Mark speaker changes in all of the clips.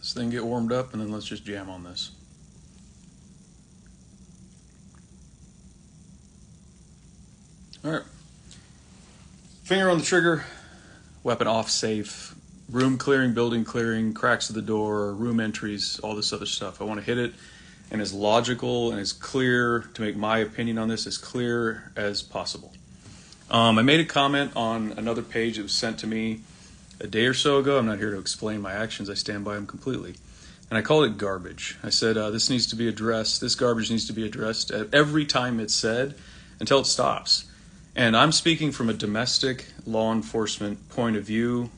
Speaker 1: This thing get warmed up, and then let's just jam on this. All right. Finger on the trigger, weapon off, safe, room clearing, building clearing, cracks of the door, room entries, all this other stuff. I want to hit it and as logical and as clear, to make my opinion on this as clear as possible. I made a comment on another page that was sent to me a day or so ago. I'm not here to explain my actions. I stand by them completely. And I called it garbage. I said, this needs to be addressed. This garbage needs to be addressed at every time it's said until it stops. And I'm speaking from a domestic law enforcement point of view,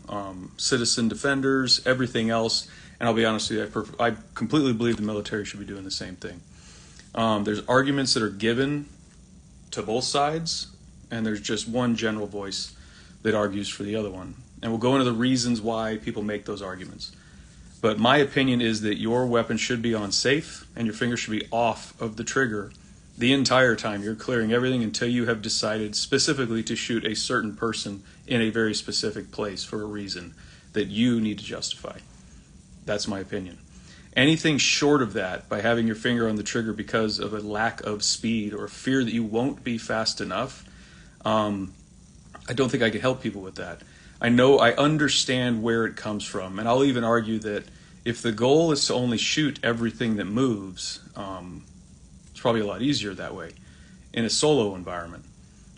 Speaker 1: citizen defenders, everything else. And I'll be honest with you, I completely believe the military should be doing the same thing. There's arguments that are given to both sides, and there's just one general voice that argues for the other one. And we'll go into the reasons why people make those arguments. But my opinion is that your weapon should be on safe and your finger should be off of the trigger the entire time. You're clearing everything until you have decided specifically to shoot a certain person in a very specific place for a reason that you need to justify. That's my opinion. Anything short of that, by having your finger on the trigger because of a lack of speed or fear that you won't be fast enough, I don't think I can help people with that. I understand where it comes from, and I'll even argue that if the goal is to only shoot everything that moves, it's probably a lot easier that way in a solo environment.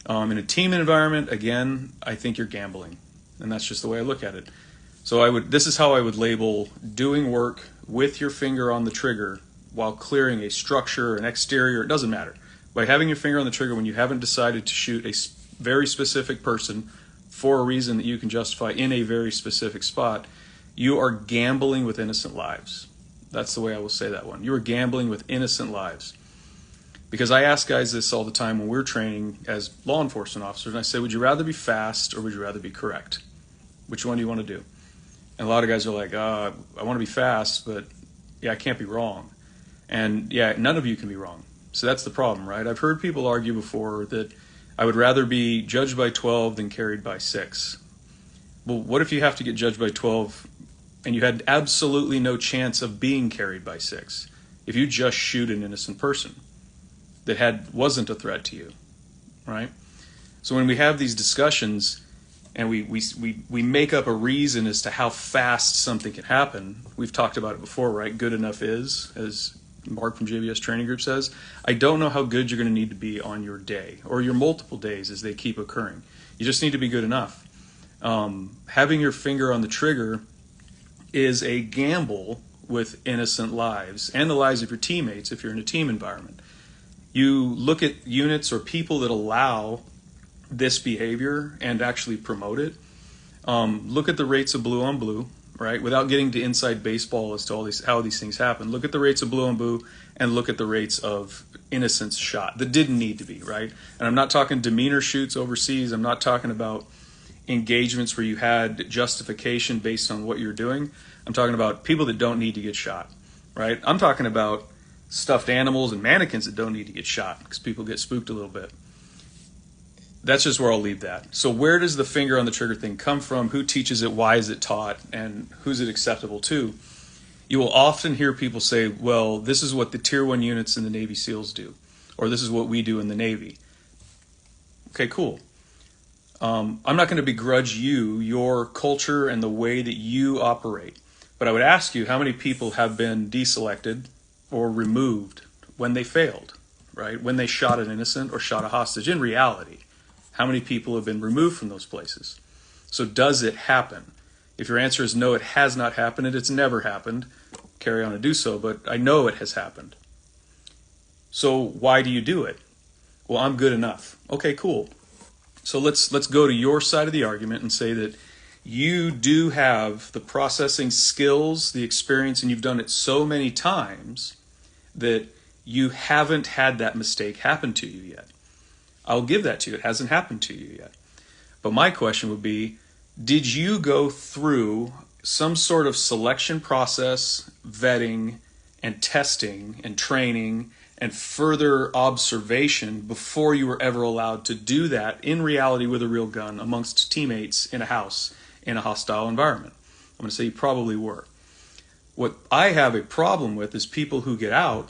Speaker 1: In a team environment, again, I think you're gambling, and that's just the way I look at it. So this is how I would label doing work with your finger on the trigger while clearing a structure, an exterior, it doesn't matter. By having your finger on the trigger when you haven't decided to shoot a very specific person for a reason that you can justify in a very specific spot, you are gambling with innocent lives. That's the way I will say that one. You are gambling with innocent lives. Because I ask guys this all the time when we're training as law enforcement officers, and I say, would you rather be fast or would you rather be correct? Which one do you want to do? And a lot of guys are like, I want to be fast, but yeah, I can't be wrong. And yeah, none of you can be wrong. So that's the problem, right? I've heard people argue before that I would rather be judged by 12 than carried by 6. Well, what if you have to get judged by 12 and you had absolutely no chance of being carried by 6? If you just shoot an innocent person that wasn't a threat to you, right? So when we have these discussions and we make up a reason as to how fast something can happen, we've talked about it before, right? Good enough is, as Mark from JBS Training Group says, I don't know how good you're going to need to be on your day or your multiple days as they keep occurring. You just need to be good enough. Having your finger on the trigger is a gamble with innocent lives and the lives of your teammates if you're in a team environment. You look at units or people that allow this behavior and actually promote it. Look at the rates of blue on blue, right? Without getting to inside baseball as to how these things happen. Look at the rates of blue on blue and look at the rates of innocents shot that didn't need to be, right? And I'm not talking demeanor shoots overseas. I'm not talking about engagements where you had justification based on what you're doing. I'm talking about people that don't need to get shot, right? I'm talking about stuffed animals and mannequins that don't need to get shot because people get spooked a little bit. That's just where I'll leave that. So where does the finger on the trigger thing come from? Who teaches it? Why is it taught? And who's it acceptable to? You will often hear people say, well, this is what the Tier 1 units in the Navy SEALs do, or this is what we do in the Navy. Okay, cool. I'm not going to begrudge you, your culture, and the way that you operate. But I would ask you how many people have been deselected or removed when they failed, right? When they shot an innocent or shot a hostage. In reality, how many people have been removed from those places? So does it happen? If your answer is no, it has not happened, and it's never happened, carry on and do so, but I know it has happened. So why do you do it? Well, I'm good enough. Okay, cool. So let's go to your side of the argument and say that you do have the processing skills, the experience, and you've done it so many times that you haven't had that mistake happen to you yet. I'll give that to you. It hasn't happened to you yet. But my question would be, did you go through some sort of selection process, vetting, and testing, and training, and further observation before you were ever allowed to do that in reality with a real gun amongst teammates in a house in a hostile environment? I'm going to say you probably were. What I have a problem with is people who get out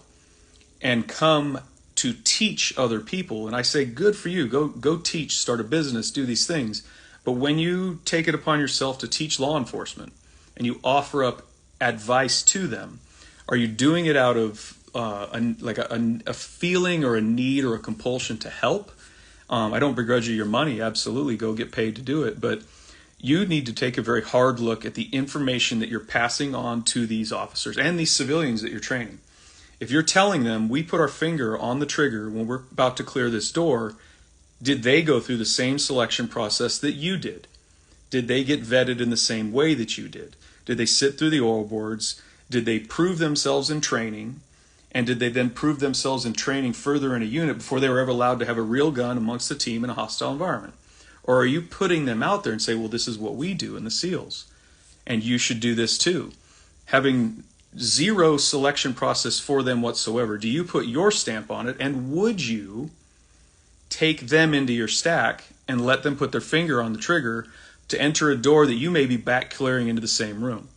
Speaker 1: and come to teach other people. And I say, good for you. Go teach, start a business, do these things. But when you take it upon yourself to teach law enforcement and you offer up advice to them, are you doing it out of a feeling or a need or a compulsion to help? I don't begrudge you your money. Absolutely, go get paid to do it. But you need to take a very hard look at the information that you're passing on to these officers and these civilians that you're training. If you're telling them, we put our finger on the trigger when we're about to clear this door, did they go through the same selection process that you did? Did they get vetted in the same way that you did? Did they sit through the oral boards? Did they prove themselves in training? And did they then prove themselves in training further in a unit before they were ever allowed to have a real gun amongst the team in a hostile environment? Or are you putting them out there and say, well, this is what we do in the SEALs, and you should do this too? Having zero selection process for them whatsoever, do you put your stamp on it, and would you take them into your stack and let them put their finger on the trigger to enter a door that you may be back clearing into the same room?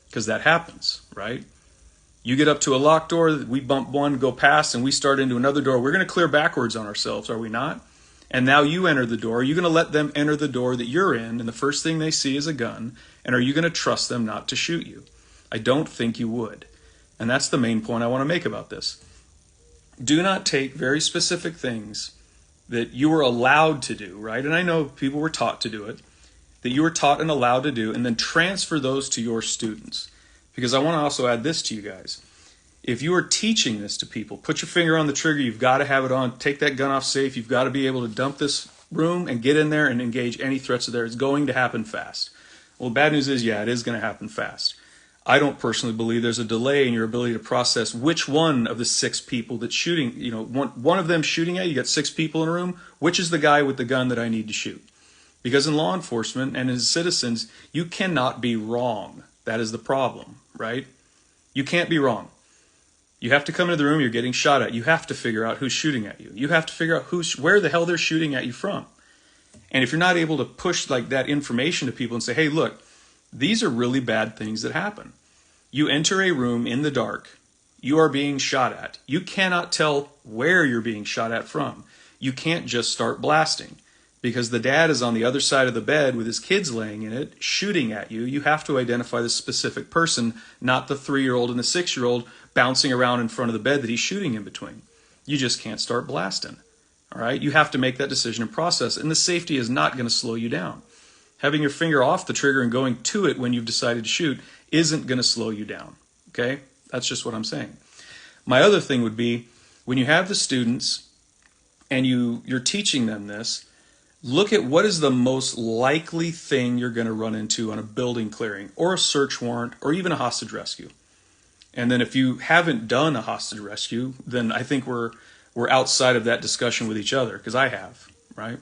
Speaker 1: Because that happens, right? You get up to a locked door, we bump one, go past, and we start into another door. We're going to clear backwards on ourselves, are we not? And now you enter the door. Are you going to let them enter the door that you're in, and the first thing they see is a gun? And are you going to trust them not to shoot you? I don't think you would. And that's the main point I want to make about this. Do not take very specific things that you were allowed to do, right? And I know people were taught to do it, that you were taught and allowed to do, and then transfer those to your students. Because I want to also add this to you guys. If you are teaching this to people, put your finger on the trigger, you've got to have it on, take that gun off safe, you've got to be able to dump this room and get in there and engage any threats there. It's going to happen fast. Well, the bad news is, yeah, it is going to happen fast. I don't personally believe there's a delay in your ability to process which one of the 6 people that's shooting, one of them shooting at you, you got 6 people in a room, which is the guy with the gun that I need to shoot? Because in law enforcement and as citizens, you cannot be wrong. That is the problem, right? You can't be wrong. You have to come into the room, you're getting shot at. You have to figure out who's shooting at you. You have to figure out where the hell they're shooting at you from. And if you're not able to push like that information to people and say, hey, look, these are really bad things that happen. You enter a room in the dark. You are being shot at. You cannot tell where you're being shot at from. You can't just start blasting because the dad is on the other side of the bed with his kids laying in it, shooting at you. You have to identify the specific person, not the 3-year-old and the 6-year-old bouncing around in front of the bed that he's shooting in between. You just can't start blasting. All right? You have to make that decision and process, and the safety is not going to slow you down. Having your finger off the trigger and going to it when you've decided to shoot isn't going to slow you down. Okay? That's just what I'm saying. My other thing would be, when you have the students and you're teaching them this, look at what is the most likely thing you're going to run into on a building clearing or a search warrant or even a hostage rescue. And then if you haven't done a hostage rescue, then I think we're outside of that discussion with each other, because I have, right?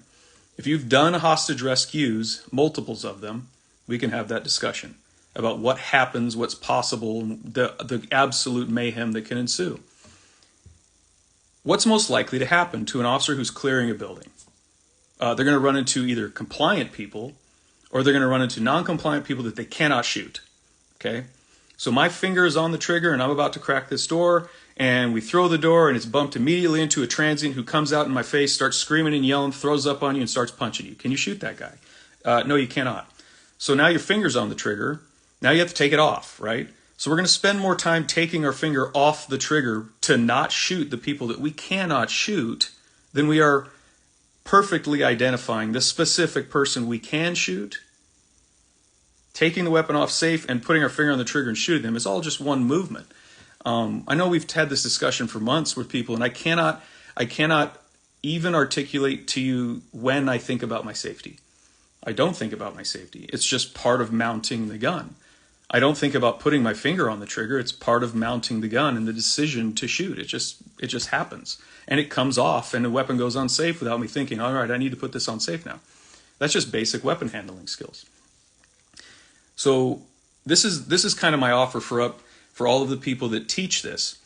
Speaker 1: If you've done hostage rescues, multiples of them, we can have that discussion about what happens, what's possible, the absolute mayhem that can ensue. What's most likely to happen to an officer who's clearing a building? They're going to run into either compliant people or they're going to run into non-compliant people that they cannot shoot. Okay? So my finger is on the trigger and I'm about to crack this door, and we throw the door and it's bumped immediately into a transient who comes out in my face, starts screaming and yelling, throws up on you and starts punching you. Can you shoot that guy? No, you cannot. So now your finger's on the trigger. Now you have to take it off, right? So we're going to spend more time taking our finger off the trigger to not shoot the people that we cannot shoot than we are perfectly identifying the specific person we can shoot. Taking the weapon off safe and putting our finger on the trigger and shooting them is all just one movement. I know we've had this discussion for months with people, and I cannot even articulate to you when I think about my safety. I don't think about my safety. It's just part of mounting the gun. I don't think about putting my finger on the trigger. It's part of mounting the gun and the decision to shoot. It just happens. And it comes off and the weapon goes on safe without me thinking, all right, I need to put this on safe now. That's just basic weapon handling skills. So this is kind of my offer for all of the people that teach this.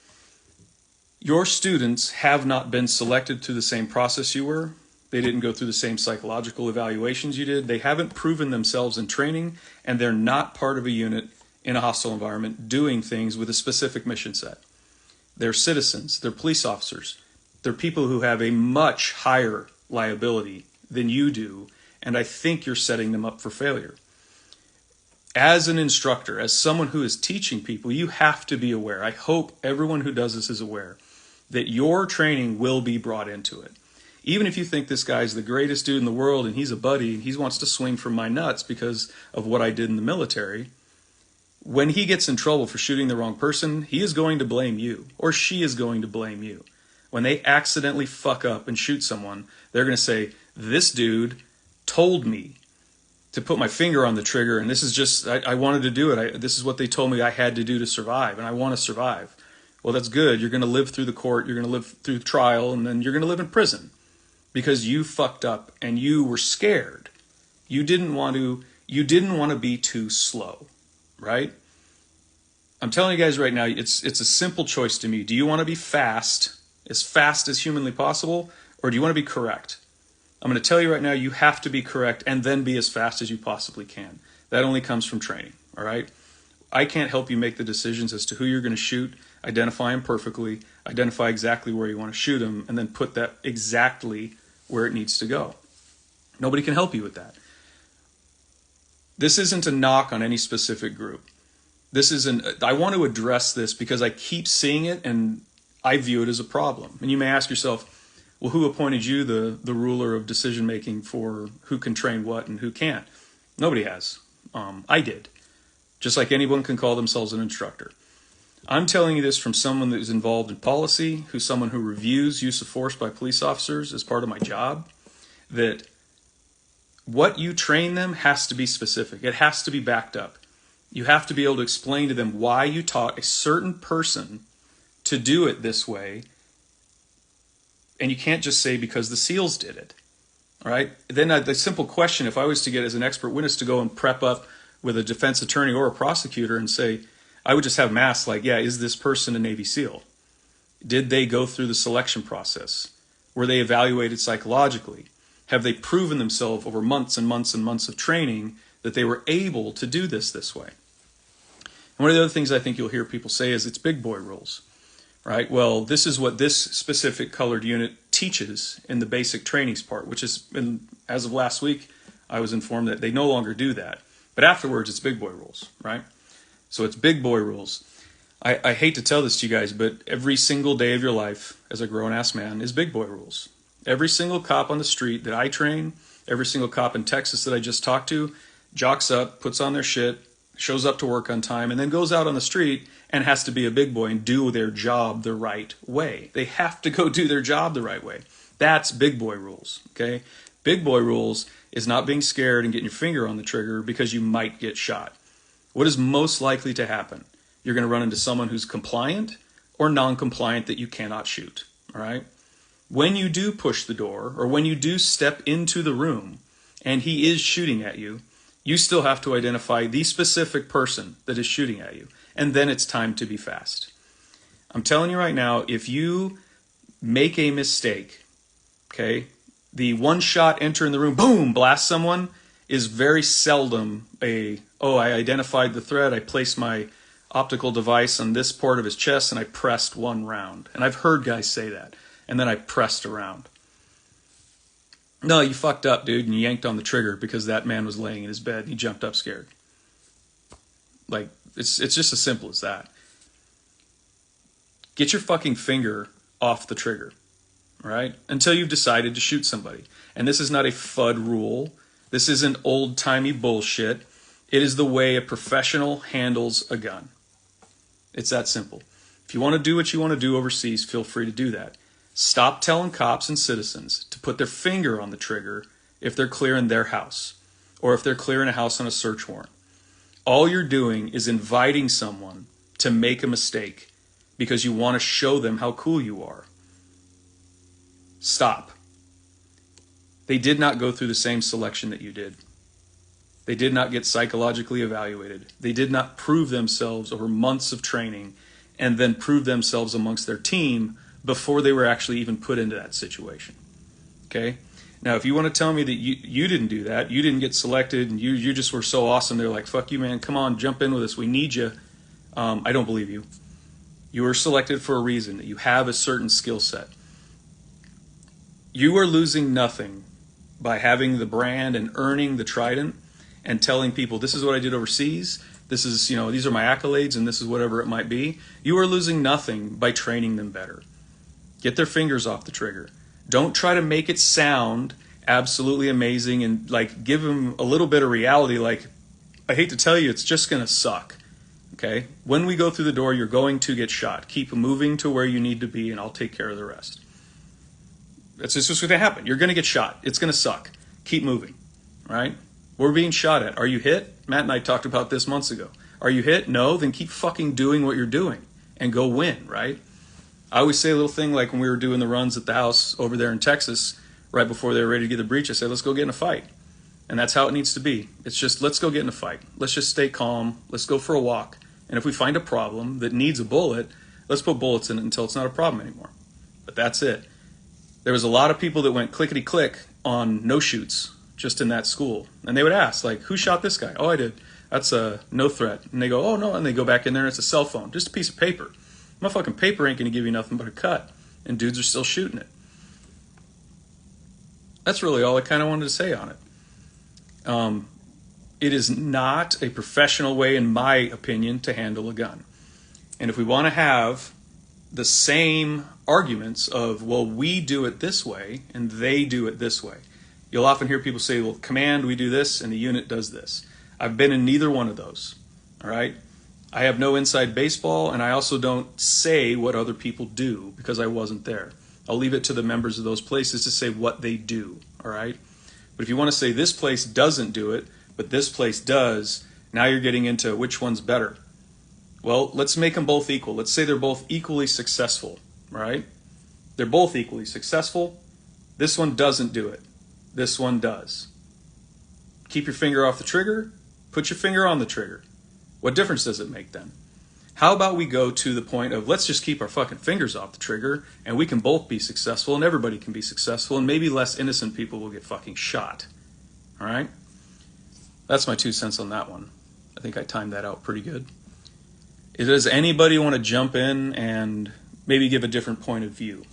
Speaker 1: Your students have not been selected through the same process you were. They didn't go through the same psychological evaluations you did. They haven't proven themselves in training, and they're not part of a unit in a hostile environment doing things with a specific mission set. They're citizens, they're police officers, they're people who have a much higher liability than you do, and I think you're setting them up for failure. As an instructor, as someone who is teaching people, you have to be aware. I hope everyone who does this is aware that your training will be brought into it. Even if you think this guy's the greatest dude in the world and he's a buddy and he wants to swing from my nuts because of what I did in the military, when he gets in trouble for shooting the wrong person, he is going to blame you, or she is going to blame you. When they accidentally fuck up and shoot someone, they're going to say, this dude told me to put my finger on the trigger, and this is just, I wanted to do it. This is what they told me I had to do to survive, and I want to survive. Well, that's good. You're going to live through the court, you're going to live through the trial, and then you're going to live in prison because you fucked up and you were scared. You didn't want to be too slow, right? I'm telling you guys right now, it's a simple choice to me. Do you want to be fast as humanly possible, or do you want to be correct? I'm going to tell you right now, you have to be correct and then be as fast as you possibly can. That only comes from training, all right? I can't help you make the decisions as to who you're going to shoot, identify them perfectly, identify exactly where you want to shoot them, and then put that exactly where it needs to go. Nobody can help you with that. This isn't a knock on any specific group. I want to address this because I keep seeing it and I view it as a problem. And you may ask yourself, well, who appointed you the ruler of decision making for who can train what and who can't? Nobody has. I did. Just like anyone can call themselves an instructor. I'm telling you this from someone that is involved in policy, who's someone who reviews use of force by police officers as part of my job, that what you train them has to be specific. It has to be backed up. You have to be able to explain to them why you taught a certain person to do it this way. And you can't just say because the SEALs did it. All right? Then the simple question, if I was to get as an expert witness to go and prep up with a defense attorney or a prosecutor and say, I would just have them ask, like, yeah, is this person a Navy SEAL? Did they go through the selection process? Were they evaluated psychologically? Have they proven themselves over months and months and months of training that they were able to do this way? And one of the other things I think you'll hear people say is it's big boy rules, right? Well, this is what this specific colored unit teaches in the basic trainings part, which is, as of last week, I was informed that they no longer do that. But afterwards, it's big boy rules, right? So it's big boy rules. I hate to tell this to you guys, but every single day of your life as a grown-ass man is big boy rules. Every single cop on the street that I train, every single cop in Texas that I just talked to, jocks up, puts on their shit, shows up to work on time, and then goes out on the street and has to be a big boy and do their job the right way. They have to go do their job the right way. That's big boy rules, okay? Big boy rules is not being scared and getting your finger on the trigger because you might get shot. What is most likely to happen? You're going to run into someone who's compliant or non-compliant that you cannot shoot, all right? When you do push the door or when you do step into the room and he is shooting at you, you still have to identify the specific person that is shooting at you, and then it's time to be fast. I'm telling you right now, if you make a mistake, okay, the one shot enter in the room, boom, blast someone, is very seldom I identified the threat, I placed my optical device on this part of his chest, and I pressed one round. And I've heard guys say that. And then I pressed around. No, you fucked up, dude, and you yanked on the trigger because that man was laying in his bed and he jumped up scared. Like, it's just as simple as that. Get your fucking finger off the trigger, all right? Until you've decided to shoot somebody. And this is not a FUD rule. This isn't old-timey bullshit. It is the way a professional handles a gun. It's that simple. If you want to do what you want to do overseas, feel free to do that. Stop telling cops and citizens to put their finger on the trigger if they're clearing their house or if they're clearing a house on a search warrant. All you're doing is inviting someone to make a mistake because you want to show them how cool you are. Stop. They did not go through the same selection that you did. They did not get psychologically evaluated. They did not prove themselves over months of training and then prove themselves amongst their team before they were actually even put into that situation. Okay? Now, if you want to tell me that you didn't do that, you didn't get selected, and you just were so awesome, they're like, fuck you, man, come on, jump in with us, we need you. I don't believe you. You were selected for a reason, that you have a certain skill set. You are losing nothing by having the brand and earning the trident and telling people, this is what I did overseas, this is, these are my accolades, and this is whatever it might be. You are losing nothing by training them better. Get their fingers off the trigger. Don't try to make it sound absolutely amazing and like give them a little bit of reality. Like, I hate to tell you, it's just going to suck. Okay? When we go through the door, you're going to get shot. Keep moving to where you need to be, and I'll take care of the rest. That's just going to happen. You're going to get shot. It's going to suck. Keep moving. Right? We're being shot at. Are you hit? Matt and I talked about this months ago. Are you hit? No? Then keep fucking doing what you're doing and go win, right? I always say a little thing like when we were doing the runs at the house over there in Texas, right before they were ready to get the breach, I said, let's go get in a fight. And that's how it needs to be. It's just, let's go get in a fight. Let's just stay calm. Let's go for a walk. And if we find a problem that needs a bullet, let's put bullets in it until it's not a problem anymore. But that's it. There was a lot of people that went clickety-click on no-shoots just in that school. And they would ask, like, who shot this guy? Oh, I did. That's a no threat. And they go, oh, no. And they go back in there and it's a cell phone. Just a piece of paper. My fucking paper ain't going to give you nothing but a cut. And dudes are still shooting it. That's really all I kind of wanted to say on it. It is not a professional way, in my opinion, to handle a gun. And if we want to have the same arguments of, well, we do it this way and they do it this way. You'll often hear people say, well, command, we do this, and the unit does this. I've been in neither one of those, all right? I have no inside baseball, and I also don't say what other people do because I wasn't there. I'll leave it to the members of those places to say what they do, all right? But if you want to say this place doesn't do it, but this place does, now you're getting into which one's better. Well, let's make them both equal. Let's say they're both equally successful, right? They're both equally successful. This one doesn't do it. This one does. Keep your finger off the trigger. Put your finger on the trigger. What difference does it make then? How about we go to the point of let's just keep our fucking fingers off the trigger and we can both be successful and everybody can be successful and maybe less innocent people will get fucking shot. All right? That's my 2 cents on that one. I think I timed that out pretty good. Does anybody want to jump in and maybe give a different point of view?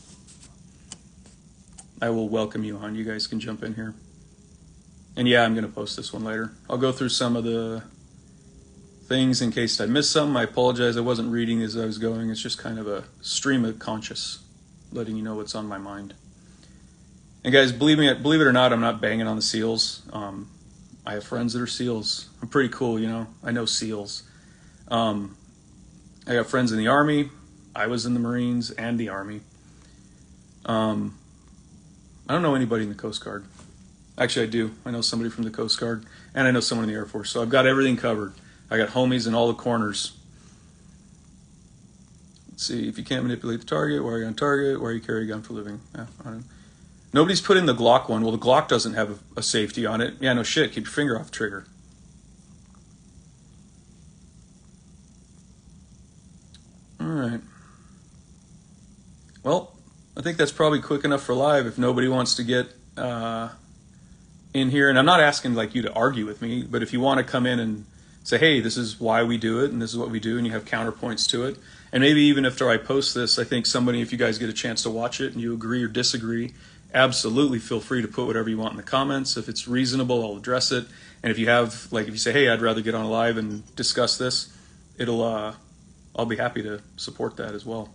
Speaker 1: I will welcome you on. You guys can jump in here. And yeah, I'm going to post this one later. I'll go through some of the things in case I missed some. I apologize. I wasn't reading as I was going. It's just kind of a stream of conscious, letting you know what's on my mind. And guys, believe it or not, I'm not banging on the SEALs. I have friends that are SEALs. I'm pretty cool, I know SEALs. I got friends in the Army. I was in the Marines and the Army. I don't know anybody in the Coast Guard. Actually, I do. I know somebody from the Coast Guard, and I know someone in the Air Force. So I've got everything covered. I got homies in all the corners. Let's see. If you can't manipulate the target, why are you on target? Why are you carrying a gun for a living? Yeah, I don't know. Nobody's put in the Glock one. Well, the Glock doesn't have a safety on it. Yeah, no shit. Keep your finger off the trigger. All right. Well, I think that's probably quick enough for live if nobody wants to get in here. And I'm not asking like you to argue with me, but if you want to come in and say, hey, this is why we do it and this is what we do, and you have counterpoints to it. And maybe even after I post this, I think somebody, if you guys get a chance to watch it and you agree or disagree, absolutely feel free to put whatever you want in the comments. If it's reasonable, I'll address it. And if you have, like, if you say, hey, I'd rather get on live and discuss this, I'll be happy to support that as well.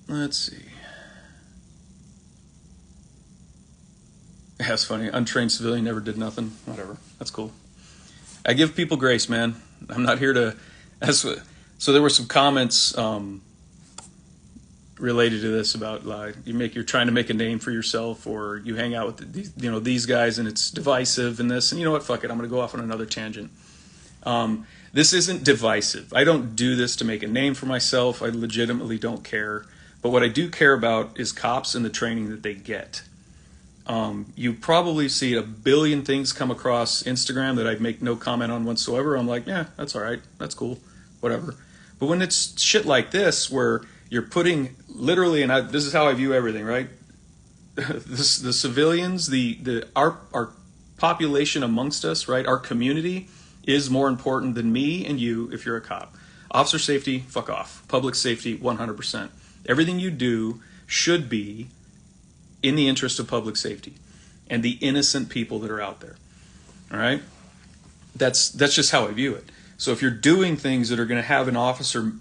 Speaker 1: Let's see. Yeah, it's funny. Untrained civilian never did nothing. Whatever. That's cool. I give people grace, man. I'm not here to... So there were some comments related to this about like you're trying to make a name for yourself, or you hang out with these guys and it's divisive and this, and you know what? Fuck it. I'm going to go off on another tangent. This isn't divisive. I don't do this to make a name for myself. I legitimately don't care. But what I do care about is cops and the training that they get. You probably see a billion things come across Instagram that I make no comment on whatsoever. I'm like, yeah, that's all right. That's cool. Whatever. But when it's shit like this where You're putting literally, and this is how I view everything, right? The civilians, our population amongst us, right? Our community is more important than me and you if you're a cop. Officer safety, fuck off. Public safety, 100%. Everything you do should be in the interest of public safety and the innocent people that are out there. All right? That's just how I view it. So if you're doing things that are going to have an officer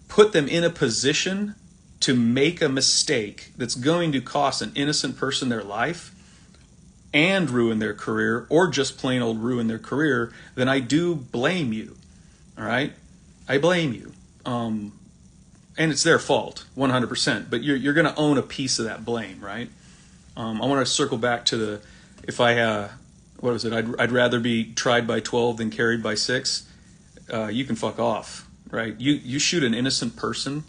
Speaker 1: put them in a position to make a mistake that's going to cost an innocent person their life and ruin their career, or just plain old ruin their career, then I do blame you. All right? I blame you. And it's their fault, 100%. But you're going to own a piece of that blame, right? I want to circle back to the, if I, what was it? I'd rather be tried by 12 than carried by 6. You can fuck off, right? You shoot an innocent person.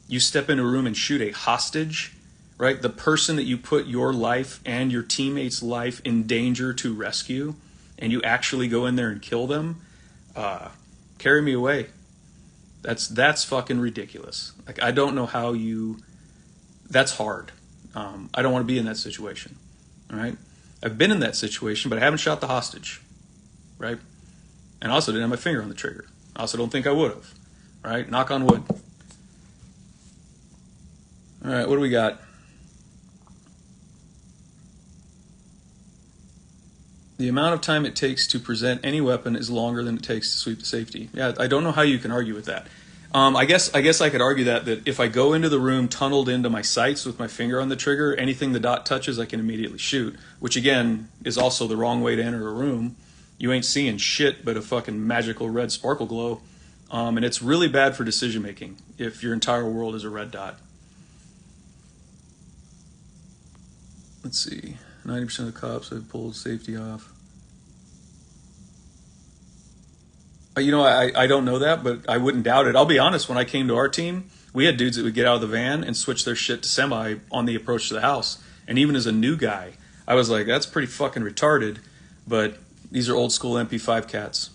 Speaker 1: You step in a room and shoot a hostage, right? The person that you put your life and your teammates' life in danger to rescue, and you actually go in there and kill them. Carry me away. That's fucking ridiculous. Like, I don't know how you. That's hard. I don't want to be in that situation. All right. I've been in that situation, but I haven't shot the hostage, right? And I also didn't have my finger on the trigger. I also don't think I would have. All right. Knock on wood. All right. What do we got? The amount of time it takes to present any weapon is longer than it takes to sweep the safety. Yeah, I don't know how you can argue with that. I guess I could argue that if I go into the room tunneled into my sights with my finger on the trigger, anything the dot touches, I can immediately shoot. Which again is also the wrong way to enter a room. You ain't seeing shit but a fucking magical red sparkle glow, and it's really bad for decision making if your entire world is a red dot. Let's see. 90% of the cops have pulled safety off. You know, I don't know that, but I wouldn't doubt it. I'll be honest, when I came to our team, we had dudes that would get out of the van and switch their shit to semi on the approach to the house. And even as a new guy, I was like, that's pretty fucking retarded. But these are old school MP5 cats.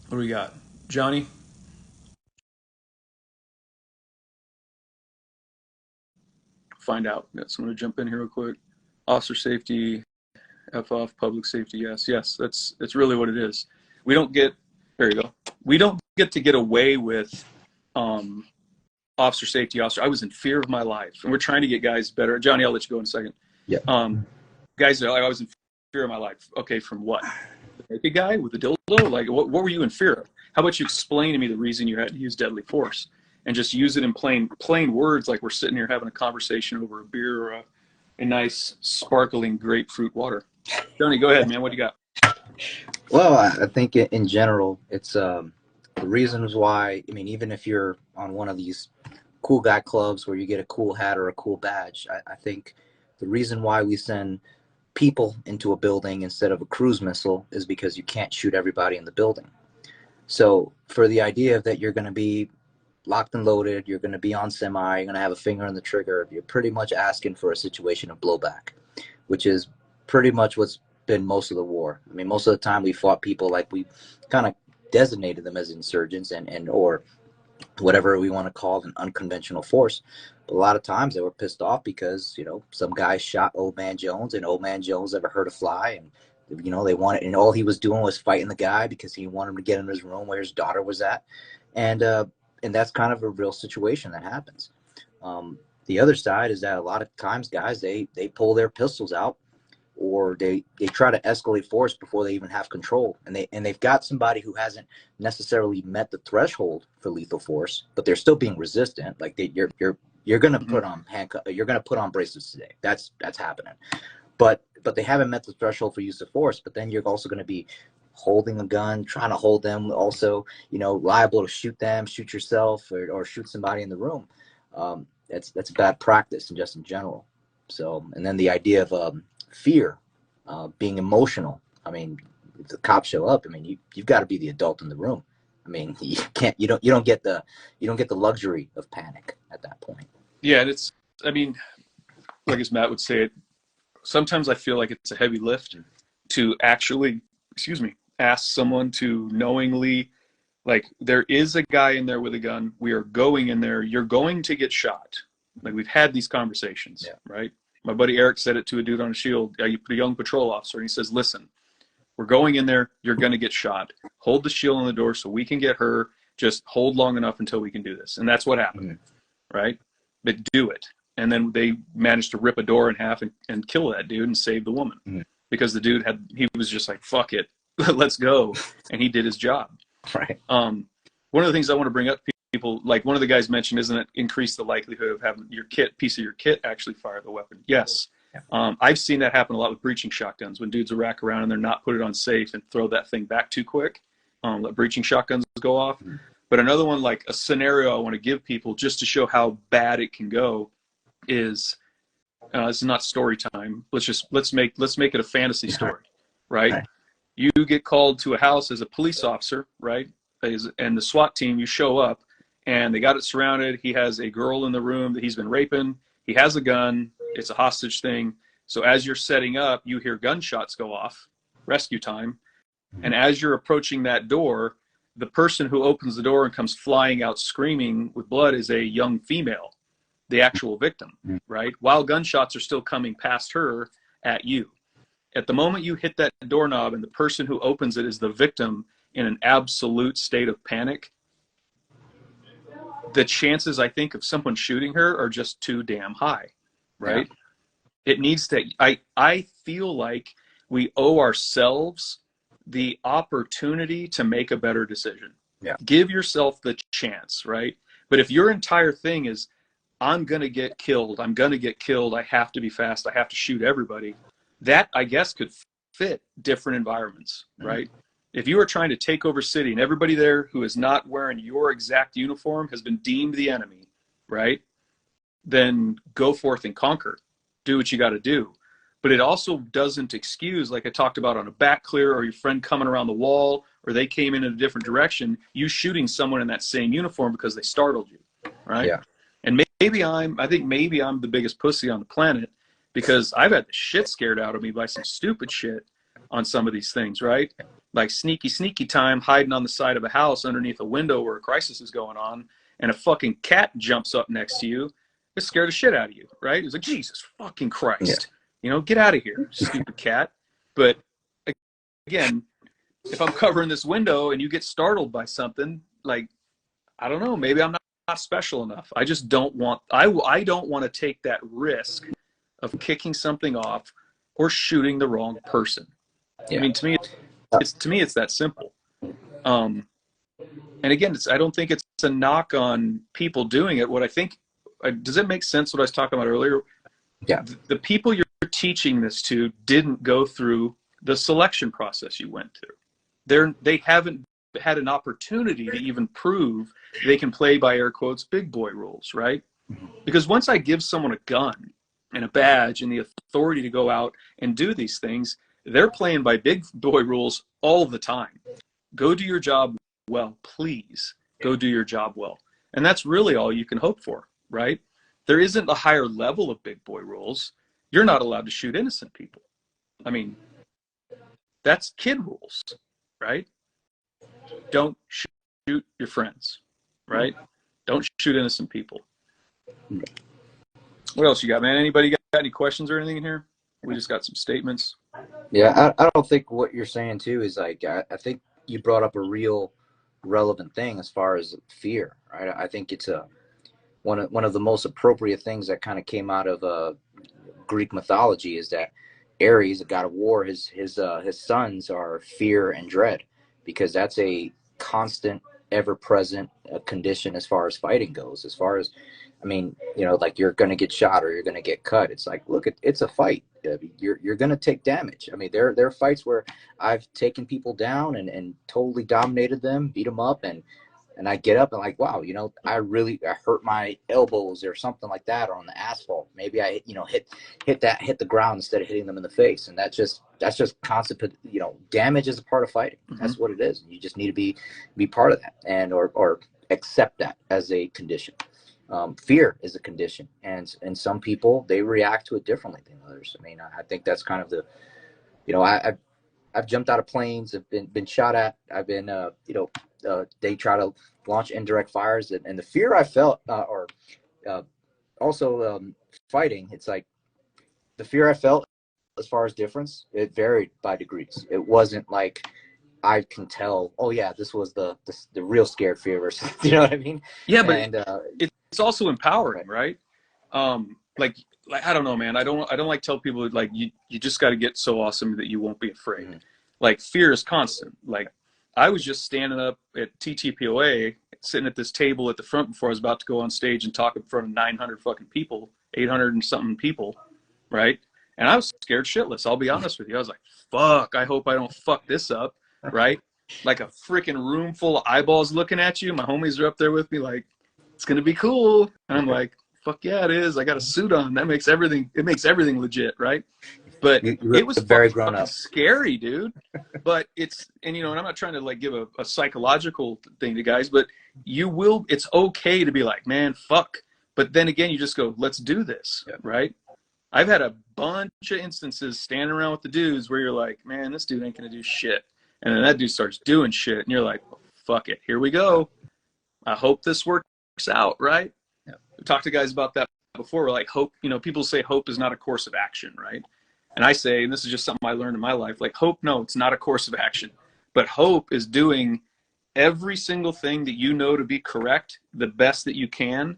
Speaker 1: What do we got? Johnny? Find out. Yes, I'm going to jump in here real quick. Officer safety, F off, public safety, yes. Yes, that's really what it is. We don't get, there you go. We don't get to get away with officer safety officer. I was in fear of my life. And we're trying to get guys better. Johnny, I'll let you go in a second.
Speaker 2: Yeah.
Speaker 1: Guys, I was in fear of my life. Okay, from what? The naked guy with the dildo? Like, what were you in fear of? How about you explain to me the reason you had to use deadly force? And just use it in plain words, like we're sitting here having a conversation over a beer or a nice sparkling grapefruit water. Johnny, go ahead, man. What do you got?
Speaker 2: Well, I think in general, it's the reasons why. I mean, even if you're on one of these cool guy clubs where you get a cool hat or a cool badge, I think the reason why we send people into a building instead of a cruise missile is because you can't shoot everybody in the building. So for the idea that you're going to be locked and loaded, you're going to be on semi, you're going to have a finger on the trigger, you're pretty much asking for a situation of blowback, which is pretty much what's been most of the war. I mean, most of the time we fought people like we kind of designated them as insurgents and or whatever we want to call an unconventional force. But a lot of times they were pissed off because, you know, some guy shot Old Man Jones and Old Man Jones never hurt a fly. And, you know, they wanted, and all he was doing was fighting the guy because he wanted him to get in his room where his daughter was at. And that's kind of a real situation that happens. The other side is that a lot of times guys, they pull their pistols out, or they try to escalate force before they even have control, and they've got somebody who hasn't necessarily met the threshold for lethal force, but they're still being resistant. Like you're going to put on you're going to put on bracelets today. That's happening, but they haven't met the threshold for use of force. But then you're also going to be holding a gun, trying to hold them, also, you know, liable to shoot them, shoot yourself, or shoot somebody in the room. That's bad practice, and just in general. So, and then the idea of fear, being emotional. I mean, if the cops show up, I mean, you've got to be the adult in the room. I mean, you don't get the luxury of panic at that point.
Speaker 1: Yeah, and it's, I mean, like as Matt would say it, sometimes I feel like it's a heavy lift to actually, ask someone to knowingly Like, there is a guy in there with a gun. We are going in there. You're going to get shot. Like, we've had these conversations, right? My buddy Eric said it to a dude on a shield, a young patrol officer, and he says, listen, we're going in there. You're going to get shot. Hold the shield on the door so we can get her. Just hold long enough until we can do this. And that's what happened, right? But do it. And then they managed to rip a door in half and kill that dude and save the woman. Because the dude he was just like, fuck it, let's go. And he did his job.
Speaker 2: Right.
Speaker 1: One of the things I want to bring up to people, like one of the guys mentioned, isn't it increase the likelihood of having your piece of your kit actually fire the weapon? Yes. I've seen that happen a lot with breaching shotguns when dudes will rack around and they're not put it on safe and throw that thing back too quick. Let breaching shotguns go off. But another one, like a scenario I want to give people just to show how bad it can go, is this is not story time. Let's make it a fantasy story, right? You get called to a house as a police officer, right? And the SWAT team, you show up, and they got it surrounded. He has a girl in the room that he's been raping. He has a gun. It's a hostage thing. So as you're setting up, you hear gunshots go off, rescue time. And as you're approaching that door, the person who opens the door and comes flying out screaming with blood is a young female, the actual victim, right? While gunshots are still coming past her at you. At the moment you hit that doorknob and the person who opens it is the victim in an absolute state of panic, the chances, I think, of someone shooting her are just too damn high, right? It needs to, I feel like we owe ourselves the opportunity to make a better decision. Give yourself the chance, right? But if your entire thing is, I'm going to get killed, I have to be fast, I have to shoot everybody, that, I guess, could fit different environments, right? If you are trying to take over city and everybody there who is not wearing your exact uniform has been deemed the enemy, right? Then go forth and conquer. Do what you got to do. But it also doesn't excuse, like I talked about on a back clear or your friend coming around the wall or they came in a different direction, you shooting someone in that same uniform because they startled you, right? And I think maybe I'm the biggest pussy on the planet because I've had the shit scared out of me by some stupid shit on some of these things, right? Like sneaky time, hiding on the side of a house underneath a window where a crisis is going on, and a fucking cat jumps up next to you. It scared the shit out of you, right? It's like, Jesus fucking Christ. You know, get out of here, stupid cat. But again, if I'm covering this window and you get startled by something, like, I don't know, maybe I'm not special enough. I just don't want, I don't want to take that risk of kicking something off or shooting the wrong person. I mean, to me, it's that simple. And again, I don't think it's a knock on people doing it. What I think, does it make sense what I was talking about earlier? The people you're teaching this to didn't go through the selection process you went through. They haven't had an opportunity to even prove they can play by air quotes big boy rules, right? Because once I give someone a gun and a badge and the authority to go out and do these things, they're playing by big boy rules all the time. Go do your job well, please. Go do your job well. And that's really all you can hope for, right? There isn't a higher level of big boy rules. You're not allowed to shoot innocent people. I mean, that's kid rules, right? Don't shoot your friends, right? Don't shoot innocent people. What else you got, man? Anybody got any questions or anything in here? We just got some statements.
Speaker 2: I don't think what you're saying too is like, I think you brought up a real relevant thing as far as fear, right? I think it's one of the most appropriate things that kind of came out of Greek mythology is that Ares, a god of war, his sons are fear and dread, because that's a constant, ever-present condition as far as fighting goes. As far as, I mean, you know, like, you're going to get shot or you're going to get cut. It's like, look, it's a fight. You're going to take damage. I mean, there are fights where I've taken people down and totally dominated them, beat them up, and I get up and like, wow, you know, I hurt my elbows or something like that, or on the asphalt. Maybe I, you know, hit the ground instead of hitting them in the face. And that's just constant, you know, damage is a part of fighting. That's what it is. You just need to be part of that, and or accept that as a condition. Fear is a condition, and some people, they react to it differently than others. I mean, I think that's kind of the, you know, I've jumped out of planes. I've been shot at. I've been they try to launch indirect fires, and the fear I felt, or also fighting. It's like the fear I felt as far as difference. It varied by degrees. It wasn't like I can tell. Oh yeah, this was the real scared fear versus. You know what I mean?
Speaker 1: Yeah, but
Speaker 2: And
Speaker 1: it's also empowering, right? Like I don't know, man. I don't like tell people like you just got to get so awesome that you won't be afraid.
Speaker 2: mm-hmm.
Speaker 1: Like fear is constant. Like I was just standing up at TTPOA, sitting at this table at the front before I was about to go on stage and talk in front of 900 fucking people, 800 and something people, right? And I was scared shitless. I'll be honest with you. I was like, fuck, I hope I don't fuck this up, right? Like a freaking room full of eyeballs looking at you. My homies are up there with me like, it's going to be cool. And I'm like, fuck yeah, it is. I got a suit on. It makes everything legit, right? But
Speaker 2: you
Speaker 1: it was
Speaker 2: very grown
Speaker 1: fucking
Speaker 2: up.
Speaker 1: scary, dude. But it's, and and I'm not trying to like give a psychological thing to guys, but it's okay to be like, man, fuck. But then again, you just go, let's do this,
Speaker 2: Yeah.
Speaker 1: right? I've had a bunch of instances standing around with the dudes where you're like, man, this dude ain't going to do shit. And then that dude starts doing shit. And you're like, well, fuck it. Here we go. I hope this works out, right?
Speaker 2: Yeah.
Speaker 1: We talked to guys about that before. We're like, hope, people say hope is not a course of action, right? And I say, and this is just something I learned in my life, like hope, no, it's not a course of action. But hope is doing every single thing that you know to be correct, the best that you can,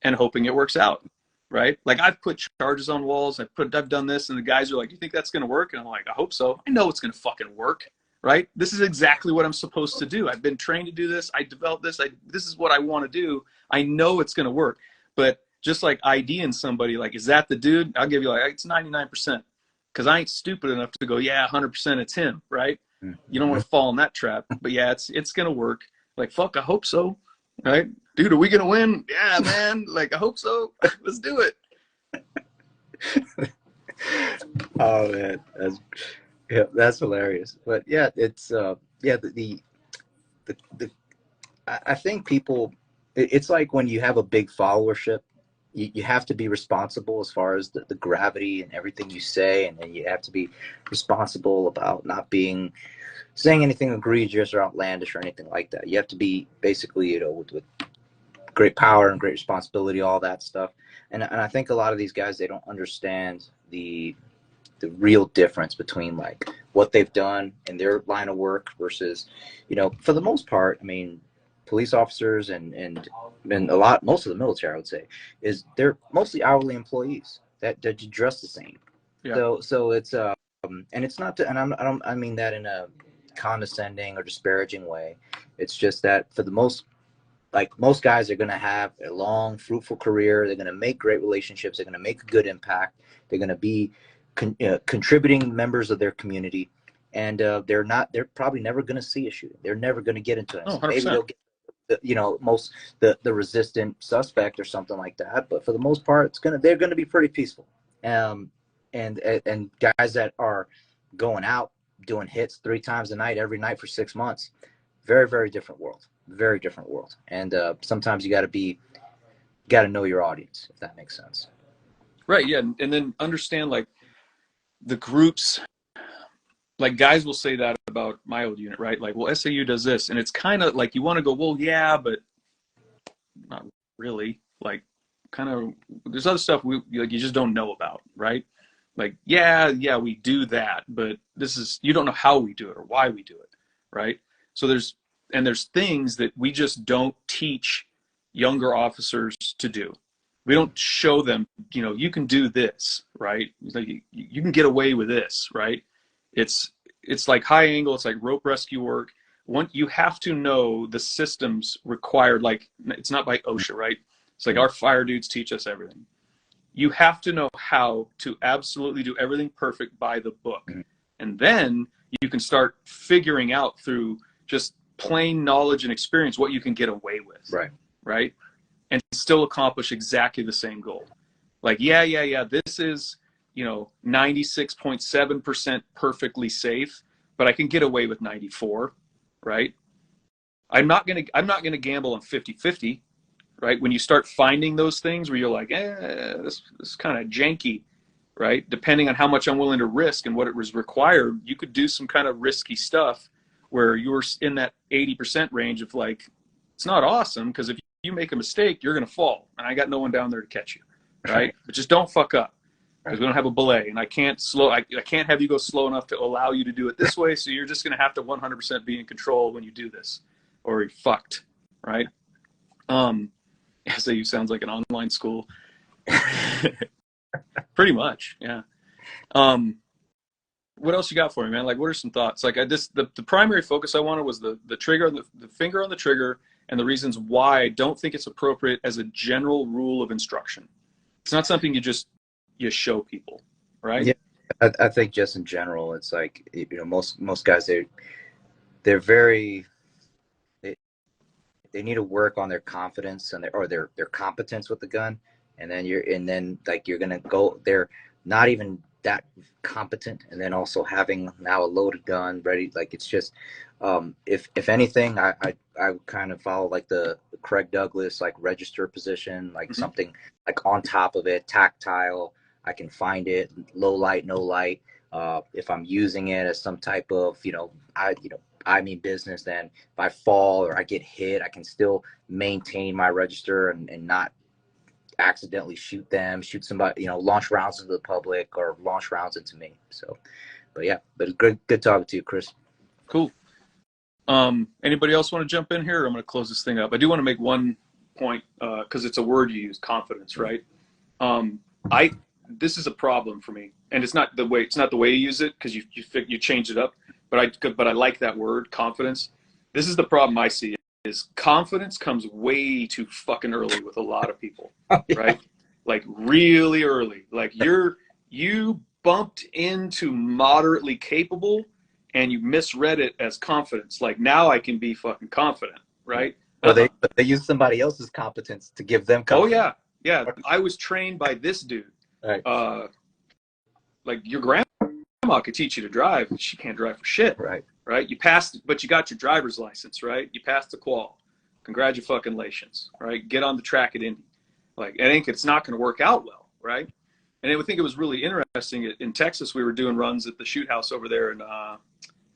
Speaker 1: and hoping it works out, right? Like I've put charges on walls, I've done this, and the guys are like, you think that's going to work? And I'm like, I hope so. I know it's going to fucking work, right? This is exactly what I'm supposed to do. I've been trained to do this. I developed this. This is what I want to do. I know it's going to work. But just like IDing somebody, like, is that the dude? I'll give you like, it's 99%. Because I ain't stupid enough to go, yeah, 100% it's him, right?
Speaker 2: Mm-hmm.
Speaker 1: You don't want to fall in that trap. But yeah, it's going to work. Like, fuck, I hope so, right? Dude, are we going to win? Yeah, man. Like, I hope so. Let's do it.
Speaker 2: Oh man, that's hilarious. But yeah, it's the I think people, it's like when you have a big followership, you have to be responsible as far as the gravity and everything you say, and then you have to be responsible about not saying anything egregious or outlandish or anything like that. You have to be basically, with great power and great responsibility, all that stuff. And I think a lot of these guys, they don't understand the real difference between like what they've done in their line of work versus, for the most part, I mean, police officers and most of the military, I would say, they're mostly hourly employees that dress the same.
Speaker 1: Yeah.
Speaker 2: So it's and it's not to, and I don't mean that in a condescending or disparaging way. It's just that for the most guys are going to have a long, fruitful career. They're going to make great relationships. They're going to make a good impact. They're going to be contributing members of their community, and they're probably never going to see a shooting. They're never going to get into it.
Speaker 1: Oh,
Speaker 2: Maybe
Speaker 1: 100%.
Speaker 2: they'll get the resistant suspect or something like that, but for the most part, they're going to be pretty peaceful. And guys that are going out doing hits 3 times a night every night for 6 months, very, very different world. Very different world. And sometimes you got to know your audience, if that makes sense.
Speaker 1: Right. Yeah. And then understand like the groups, like guys will say that about my old unit, right? Like, well, SAU does this. And it's kind of like you want to go, well, yeah, but not really. Like, kind of, there's other stuff you just don't know about, right? Like, yeah, we do that, but you don't know how we do it or why we do it, right? So there's things that we just don't teach younger officers to do. We don't show them, you can do this, right? Like you can get away with this, right? It's like high angle, it's like rope rescue work. You have to know the systems required. Like it's not by OSHA, right? It's like our fire dudes teach us everything. You have to know how to absolutely do everything perfect by the book. And then you can start figuring out through just plain knowledge and experience what you can get away with. Right. And still accomplish exactly the same goal. Like, yeah, this is, 96.7% perfectly safe, but I can get away with 94, right? I'm not going to gamble on 50-50, right? When you start finding those things where you're like, this is kind of janky, right? Depending on how much I'm willing to risk and what it was required, you could do some kind of risky stuff where you were in that 80% range of like, it's not awesome because if you make a mistake, you're going to fall. And I got no one down there to catch you, right? But just don't fuck up because we don't have a belay. And I can't have you go slow enough to allow you to do it this way. So you're just going to have to 100% be in control when you do this or you're fucked, right? SAU sounds like an online school. Pretty much, yeah. What else you got for me, man? Like, what are some thoughts? Like, the primary focus I wanted was the trigger, the finger on the trigger, and the reasons why I don't think it's appropriate as a general rule of instruction. It's not something you show people, right?
Speaker 2: Yeah, I think just in general, it's like, you know, most guys, they're very, they need to work on their confidence and their competence with the gun, and then like you're gonna go, they're not even that competent, and then also having now a loaded gun ready, like it's just if anything, I kind of follow like the Craig Douglas like register position, like something like on top of it, tactile. I can find it, low light, no light. If I'm using it as some type of, I mean business, then if I fall or I get hit, I can still maintain my register and not accidentally shoot somebody, launch rounds into the public or launch rounds into me. So, but yeah, but it's good talking to you, Chris.
Speaker 1: Cool. Anybody else want to jump in here? Or I'm going to close this thing up. I do want to make one point because it's a word you use, confidence, right? This is a problem for me, and it's not the way you use it because you change it up. But I like that word, confidence. This is the problem I see: is confidence comes way too fucking early with a lot of people, right? Like really early. Like you bumped into moderately capable, and you misread it as confidence. Like now I can be fucking confident, right?
Speaker 2: But they use somebody else's competence to give them confidence.
Speaker 1: Oh yeah. I was trained by this dude.
Speaker 2: Right.
Speaker 1: Like your grandma could teach you to drive, but she can't drive for shit. Right. You passed, but you got your driver's license, right? You passed the qual. Congratulations, right? Get on the track at Indy. Like I think it's not going to work out well, right? And I would think it was really interesting. In Texas, we were doing runs at the shoot house over there, and I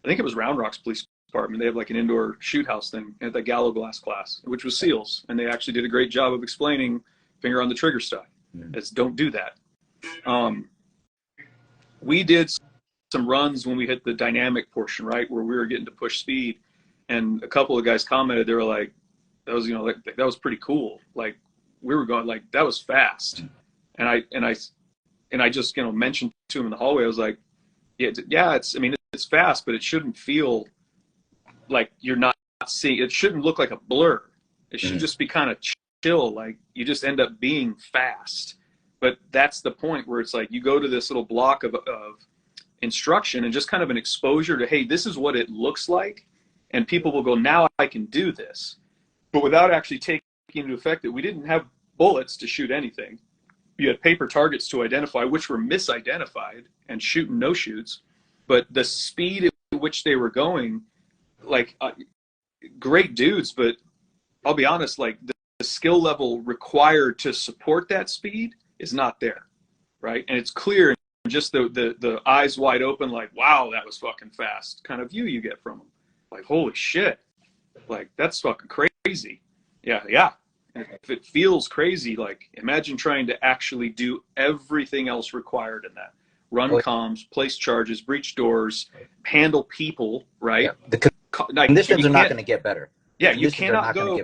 Speaker 1: think it was Round Rock's police department. They have like an indoor shoot house thing at the Gallo Glass class, which was SEALs, and they actually did a great job of explaining finger on the trigger stuff. It's don't do that. We did some runs when we hit the dynamic portion, right, where we were getting to push speed, and a couple of guys commented, they were like, that was, that was pretty cool. Like we were going, like that was fast. And I just, mentioned to him in the hallway, I was like, yeah, it's fast, but it shouldn't feel like you're not seeing, it shouldn't look like a blur. It should just be kind of chill. Like you just end up being fast. But that's the point where it's like, you go to this little block of instruction and just kind of an exposure to, hey, this is what it looks like. And people will go, now I can do this. But without actually taking into effect that we didn't have bullets to shoot anything. You had paper targets to identify, which were misidentified and shoot and no shoots. But the speed at which they were going, like great dudes, but I'll be honest, like the skill level required to support that speed is not there, right? And it's clear, just the eyes wide open, like, wow, that was fucking fast kind of view you get from them. Like, holy shit, like that's fucking crazy. Yeah. And if it feels crazy, like imagine trying to actually do everything else required in that. Run comms, place charges, breach doors, handle people, right?
Speaker 2: Yeah. The conditions are not going to get better.
Speaker 1: Yeah, you cannot go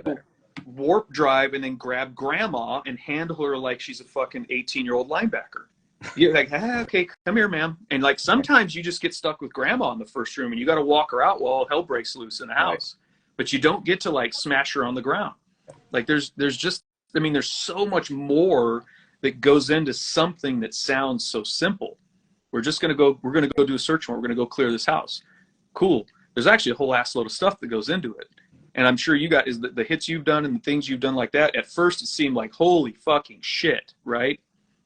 Speaker 1: warp drive and then grab grandma and handle her like she's a fucking 18-year-old linebacker. You're like, okay, come here, ma'am. And like sometimes you just get stuck with grandma in the first room and you got to walk her out while hell breaks loose in the house. Right. But you don't get to like smash her on the ground. Like there's just, there's so much more that goes into something that sounds so simple. We're going to go do a search warrant. We're going to go clear this house. Cool. There's actually a whole ass load of stuff that goes into it. And I'm sure you guys, the hits you've done and the things you've done like that, at first it seemed like, holy fucking shit, right?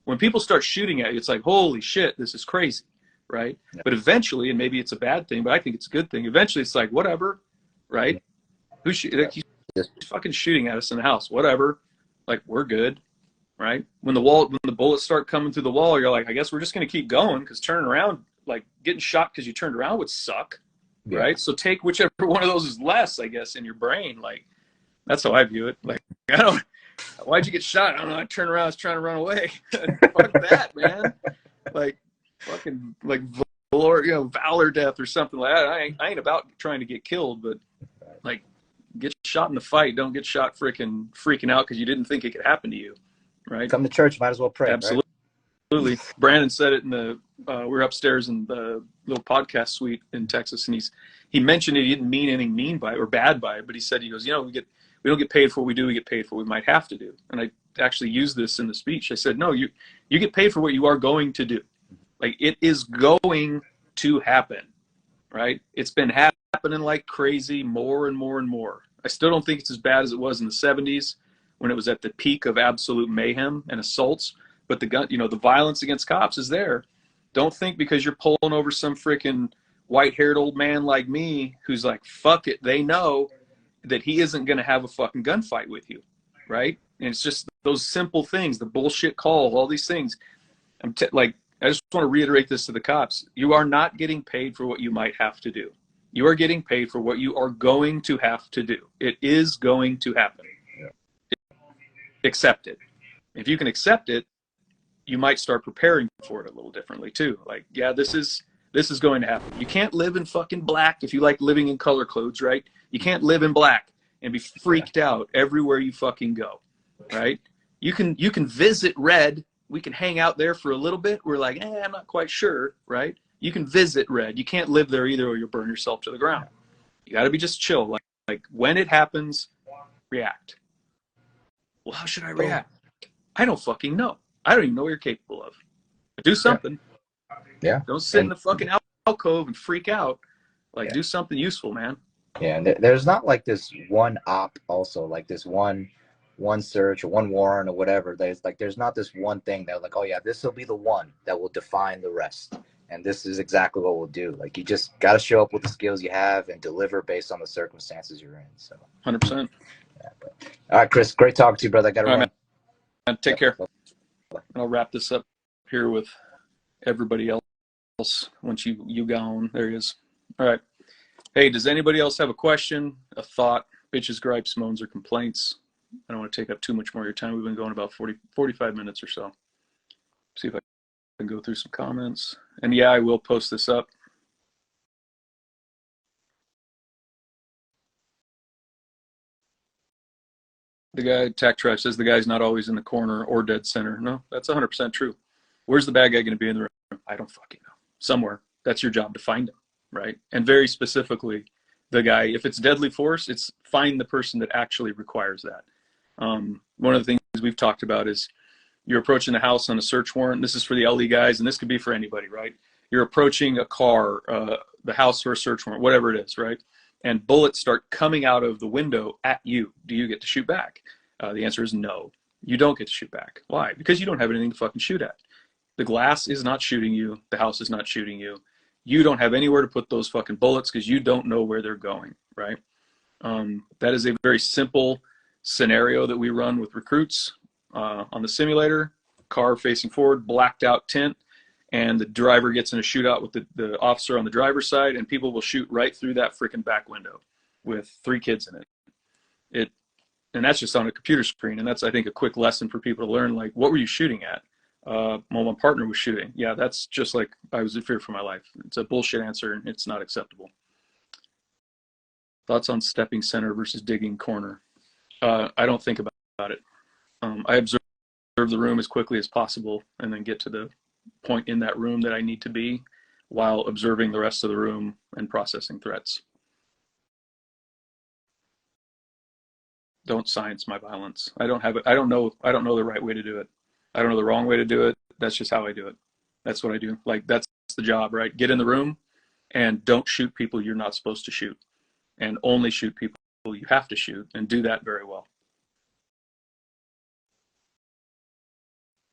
Speaker 1: When people start shooting at you, it's like, holy shit, this is crazy, right? Yeah. But eventually, and maybe it's a bad thing, but I think it's a good thing, eventually it's like, whatever, right? He's fucking shooting at us in the house, whatever. Like, we're good, right? When the bullets start coming through the wall, you're like, I guess we're just going to keep going, because turning around, like getting shot because you turned around would suck,
Speaker 2: Yeah.
Speaker 1: right? So take whichever one of those is less, I guess, in your brain. Like, that's how I view it. Like, I don't, why'd you get shot? I don't know. I turned around, I was trying to run away. Fuck that, man. Like, fucking, like, valor death or something like that. I ain't about trying to get killed, but like, get shot in the fight. Don't get shot freaking out because you didn't think it could happen to you, right?
Speaker 2: Come to church, might as well pray.
Speaker 1: Absolutely.
Speaker 2: Right?
Speaker 1: Brandon said it in the we're upstairs in the little podcast suite in Texas, and he mentioned it. He didn't mean anything mean by it or bad by it, but he said, he goes, we don't get paid for what we do. We get paid for what we might have to do. And I actually used this in the speech. I said, no, you get paid for what you are going to do. Like, it is going to happen, right? It's been happening like crazy, more and more and more. I still don't think it's as bad as it was in the 70s when it was at the peak of absolute mayhem and assaults. But the violence against cops is there. Don't think because you're pulling over some freaking white-haired old man like me who's like, fuck it, they know that he isn't going to have a fucking gunfight with you, right? And it's just those simple things, the bullshit call, all these things. I just want to reiterate this to the cops. You are not getting paid for what you might have to do. You are getting paid for what you are going to have to do. It is going to happen. Yeah. Accept it. If you can accept it, you might start preparing for it a little differently too. Like, yeah, this is going to happen. You can't live in fucking black if you like living in color clothes, right? You can't live in black and be freaked out everywhere you fucking go, right? You can visit red. We can hang out there for a little bit. We're like, I'm not quite sure, right? You can visit red. You can't live there either, or you'll burn yourself to the ground. You got to be just chill. Like when it happens, react. Well, how should I react? I don't fucking know. I don't even know what you're capable of. Do something.
Speaker 2: Yeah.
Speaker 1: Don't sit in the fucking alcove and freak out. Like, do something useful, man.
Speaker 2: Yeah, and there's not like this one op also, like this one search or one warrant or whatever. There's not this one thing that like, oh yeah, this will be the one that will define the rest. And this is exactly what we'll do. Like, you just got to show up with the skills you have and deliver based on the circumstances you're in. So
Speaker 1: 100%.
Speaker 2: Yeah, all right, Chris, great talking to you, brother. I got to run.
Speaker 1: Man. Take care. I'll wrap this up here with everybody else once you gone. There he is. All right. Hey, does anybody else have a question, a thought, bitches, gripes, moans, or complaints? I don't want to take up too much more of your time. We've been going about 45 minutes or so. See if I can go through some comments. And yeah, I will post this up. The guy, Tack Trash, says the guy's not always in the corner or dead center. No, that's 100% true. Where's the bad guy going to be in the room? I don't fucking know. Somewhere. That's your job to find him, right? And very specifically, the guy, if it's deadly force, it's find the person that actually requires that. One of the things we've talked about is you're approaching the house on a search warrant. This is for the LE guys, and this could be for anybody, right? You're approaching a car, the house for a search warrant, whatever it is, right? And bullets start coming out of the window at you. Do you get to shoot back? The answer is no. You don't get to shoot back. Why? Because you don't have anything to fucking shoot at. The glass is not shooting you. The house is not shooting you. You don't have anywhere to put those fucking bullets because you don't know where they're going, right? That is a very simple scenario that we run with recruits on the simulator. Car facing forward, blacked out tint, and the driver gets in a shootout with the officer on the driver's side, and people will shoot right through that freaking back window with 3 kids in it. And that's just on a computer screen, and that's, I think, a quick lesson for people to learn, like, what were you shooting at? Well, my partner was shooting. Yeah, that's just like I was in fear for my life. It's a bullshit answer, and it's not acceptable. Thoughts on stepping center versus digging corner? I don't think about it. I observe the room as quickly as possible and then get to the point in that room that I need to be while observing the rest of the room and processing threats. Don't science my violence. I don't have it. I don't know the right way to do it. I don't know the wrong way to do it. That's just how I do it. That's what I do. Like, that's the job, right? Get in the room and don't shoot people you're not supposed to shoot, and only shoot people you have to shoot, and do that very well.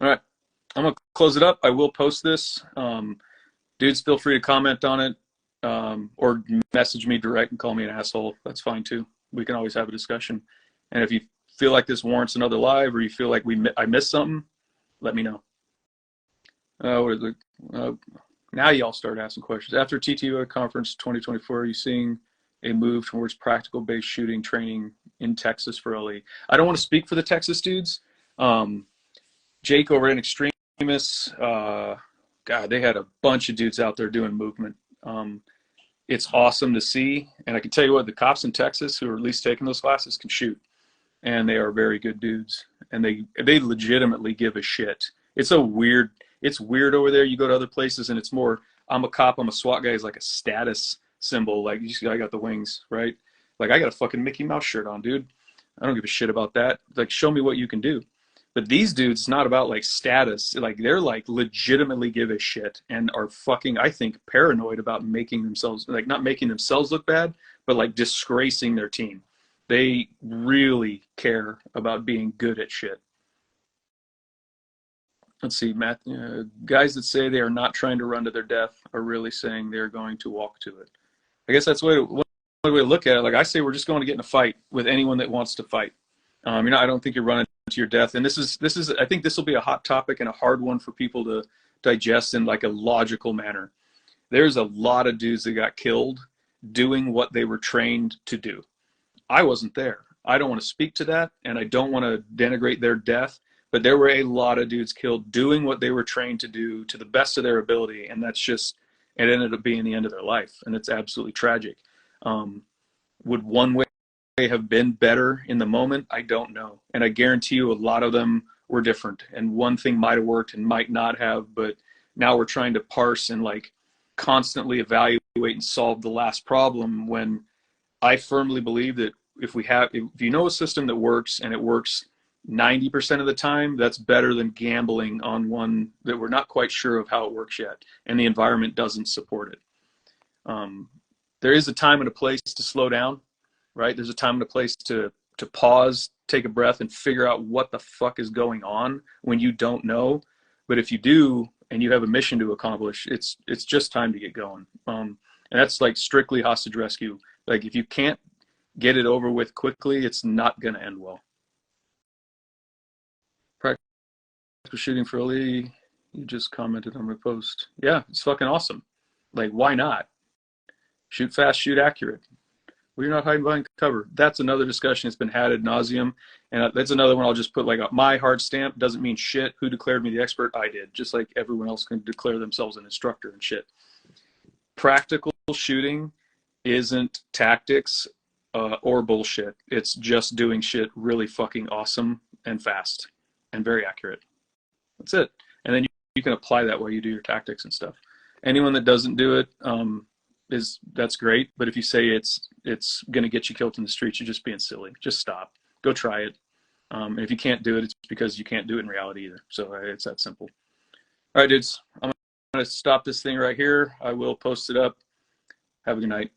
Speaker 1: All right. I'm going to close it up. I will post this. Dudes, feel free to comment on it, or message me direct and call me an asshole. That's fine too. We can always have a discussion. And if you feel like this warrants another live, or you feel like I missed something, let me know. What is it? Now y'all start asking questions. After TTO conference 2024, are you seeing a move towards practical-based shooting training in Texas for LE? I don't want to speak for the Texas dudes. Jake over at Extremis, God, they had a bunch of dudes out there doing movement. It's awesome to see, and I can tell you what, the cops in Texas who are at least taking those classes can shoot, and they are very good dudes, and they legitimately give a shit. It's weird over there. You go to other places and it's more, I'm a cop, I'm a SWAT guy, is like a status symbol. Like, you see, I got the wings, right? Like, I got a fucking Mickey Mouse shirt on, dude. I don't give a shit about that. Like, show me what you can do. But these dudes, it's not about like status. Like, they're like legitimately give a shit and are fucking, I think, paranoid about making themselves, like, not making themselves look bad, but like disgracing their team. They really care about being good at shit. Let's see, Matt. Guys that say they are not trying to run to their death are really saying they're going to walk to it. I guess that's one way to look at it. Like, I say, we're just going to get in a fight with anyone that wants to fight. I don't think you're running to your death. And this is. I think this will be a hot topic and a hard one for people to digest in like a logical manner. There's a lot of dudes that got killed doing what they were trained to do. I wasn't there. I don't want to speak to that, and I don't want to denigrate their death, but there were a lot of dudes killed doing what they were trained to do to the best of their ability, and it ended up being the end of their life, and it's absolutely tragic. Would one way have been better in the moment? I don't know, and I guarantee you a lot of them were different, and one thing might have worked and might not have, but now we're trying to parse and like constantly evaluate and solve the last problem, when I firmly believe that if you know a system that works and it works 90% of the time, that's better than gambling on one that we're not quite sure of how it works yet, and the environment doesn't support it. There is a time and a place to slow down, right? There's a time and a place to pause, take a breath, and figure out what the fuck is going on when you don't know. But if you do, and you have a mission to accomplish, it's just time to get going. And that's like strictly hostage rescue. Like, if you can't get it over with quickly, it's not going to end well. Practical shooting for Lee, you just commented on my post. Yeah, it's fucking awesome. Like, why not? Shoot fast, shoot accurate. Well, you're not hiding behind cover. That's another discussion that's been had ad nauseum, and that's another one I'll just put like my hard stamp. Doesn't mean shit. Who declared me the expert? I did. Just like everyone else can declare themselves an instructor and shit. Practical shooting isn't tactics or bullshit. It's just doing shit really fucking awesome and fast and very accurate. That's it. And then you can apply that while you do your tactics and stuff. Anyone that doesn't do it, that's great. But if you say it's going to get you killed in the streets, you're just being silly. Just stop. Go try it. And if you can't do it, it's because you can't do it in reality either. So it's that simple. All right, dudes. I'm going to stop this thing right here. I will post it up. Have a good night.